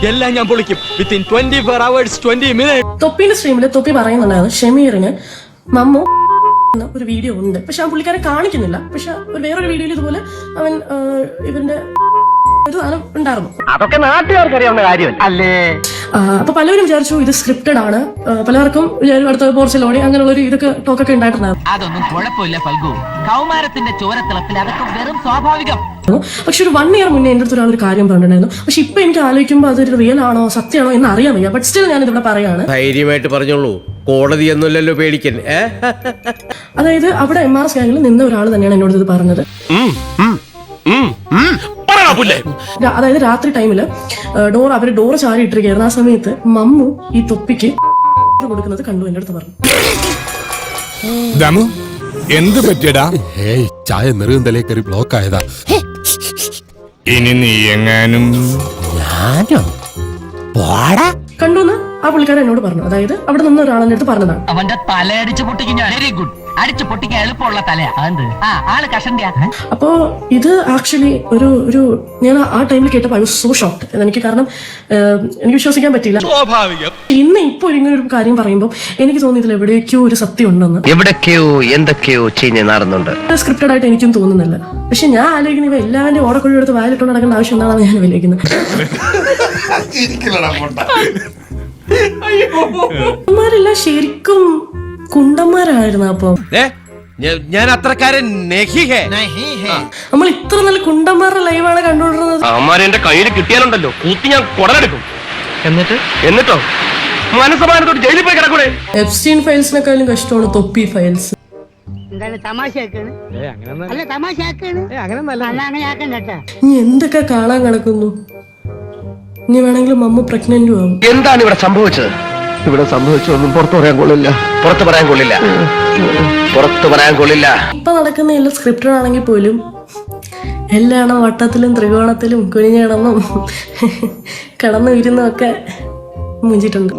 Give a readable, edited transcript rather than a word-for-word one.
എല്ലാം ഞാൻ പൊളിക്കും വിത്തിൻ 24 hours 20 minutes. തൊപ്പിന്റെ സ്ട്രീമിൽ തൊപ്പി പറയുന്നുണ്ടായിരുന്നു ഷമീറിന് മമ്മു ഒരു വീഡിയോ ഉണ്ട്, പക്ഷെ ആ പുള്ളിക്കാരെ കാണിക്കുന്നില്ല. പക്ഷെ വേറൊരു വീഡിയോയിൽ ഇതുപോലെ അവൻ ഇവന്റെ ഒരു സാധനം ഉണ്ടായിരുന്നു. അതൊക്കെ നാട്ടുകാർക്ക് അറിയാവുന്ന കാര്യമല്ല അല്ലേ? അപ്പൊ പലരും വിചാരിച്ചു ഇത് സ്ക്രിപ്റ്റഡ് ആണ്. പലർക്കും അടുത്ത പോർച്ചലോണി അങ്ങനെയുള്ള ഒരു ഇതൊക്കെ ടോക്കൊക്കെ ഉണ്ടായിട്ടുണ്ടായിരുന്നു. അതൊന്നും കുഴപ്പമില്ല ഫൽഗു, കൗമാരത്തിന്റെ ചോരത്തിളപ്പിൽ അതൊക്കെ വെറും സ്വാഭാവികം. പക്ഷെ ഒരു 1 year മുന്നേ എന്റെ അടുത്ത് ഒരാൾ ഒരു കാര്യം പറഞ്ഞിട്ടുണ്ടായിരുന്നു. പക്ഷെ ഇപ്പൊ എനിക്ക് ആലോചിക്കുമ്പോൾ അതൊരു റിയൽ ആണോ സത്യമാണോ എന്ന് അറിയാൻ വയ്യ. ബട്ട് സ്റ്റിൽ ഞാൻ ഇതിവിടെ പറയാണ്, ധൈര്യമായിട്ട് പറഞ്ഞോളൂ, കോടതി എന്നല്ലോ പേടിക്കൻ. അതായത് അവിടെ MRS ഗാങ്ങിൽ നിന്ന ഒരാൾ തന്നെയാണ് എന്നോട് ഇത് പറഞ്ഞത്. അതായത് രാത്രി ടൈമില് അവര് ഡോറ് ചാരി ഇട്ടിരിക്കുകയായിരുന്നു. ആ സമയത്ത് മമ്മു ഈ തൊപ്പിക്ക് കൊടുക്കുന്നത് കണ്ടു എന്റെ അടുത്ത് പറഞ്ഞു. എന്ത് പറ്റിയടാ? ചായ നെറുകം തലേ കയറി ബ്ലോക്ക് ആയതാ. ഇനി നീ എങ്ങാനും കണ്ടുന്ന് ആ പുള്ളിക്കാരൻ എന്നോട് പറഞ്ഞു. അതായത് അവിടെ നിന്ന് ഒരാളെന്റെ അടുത്ത് പറഞ്ഞതാണ്. അവന്റെ തല അടിച്ചു പൊട്ടിക്കുന്ന വെരി ഗുഡ്, അടിച്ചു പൊട്ടിക്കാൻ എളുപ്പമുള്ള തലയാ. ആള് കഷണ്ടിയാ. അപ്പോ ഇത് ആക്ച്വലി ഒരു ഞാൻ ആ ടൈമിൽ കേട്ടപ്പോൾ ഐ വാസ് സോ ഷോക്ക്ഡ്. എനിക്ക് കാരണം എനിക്ക് വിശ്വസിക്കാൻ പറ്റിയില്ല. ഇന്ന് ഇപ്പൊ ഇങ്ങനെ ഒരു കാര്യം പറയുമ്പോൾ എനിക്ക് തോന്നി ഇതിൽ എവിടെയൊക്കെയോ ഒരു സത്യം ഉണ്ടെന്ന്. എവിടൊക്കെയോ എന്തൊക്കെയോ ചെയ്യുന്ന നടന്നുണ്ട്. സ്ക്രിപ്റ്റഡ് ആയിട്ട് എനിക്കും തോന്നുന്നില്ല. പക്ഷെ ഞാൻ ആലോചിക്കുന്ന ഇവ എല്ലാവരുടെയും ഓടക്കൊഴി എടുത്ത് വായിലിട്ട് നടക്കേണ്ട ആവശ്യം എന്താണെന്ന് ഞാൻ വിളിക്കുന്നത്. കുണ്ടന്മാരെല്ലാം ശരിക്കും കുണ്ടന്മാരായിരുന്നു. അപ്പൊ ഞാൻ അത്രക്കാരൻ നമ്മൾ ഇത്ര നല്ല കുണ്ടന്മാരുടെ ലൈവാണ് കണ്ടുകൊണ്ടിരുന്നത്. അമ്മാരെ എന്റെ കയ്യിൽ കിട്ടിയാലുണ്ടല്ലോ കൂത്തി ഞാൻ കുടലെടുക്കും. എന്നിട്ടോ മനസ്സമാനത്തോട് ജയിലിൽ പോയി കിടക്കൂടെ? എപ്സ്റ്റീൻ ഫയൽസിനെക്കാളും കഷ്ടമാണ് തൊപ്പി ഫയൽസ്. ഇനി എന്തൊക്കെ കാണാൻ കിടക്കുന്നു. ഇനി വേണമെങ്കിൽ മമ്മ പ്രഗ്നന്റും ആവും. എന്താണ് ഇവിടെ സംഭവിച്ചത്? ഇവിടെ സംഭവിച്ചതൊന്നും പുറത്തു പറയാൻ കൊള്ളില്ല. ഇപ്പൊ നടക്കുന്ന എല്ലാം സ്ക്രിപ്റ്റഡ് ആണെങ്കിൽ പോലും എല്ലാം വട്ടത്തിലും ത്രികോണത്തിലും കുനിഞ്ഞു കിടന്നും ഇരുന്നും ഒക്കെ മൂഞ്ചിട്ടുണ്ട്.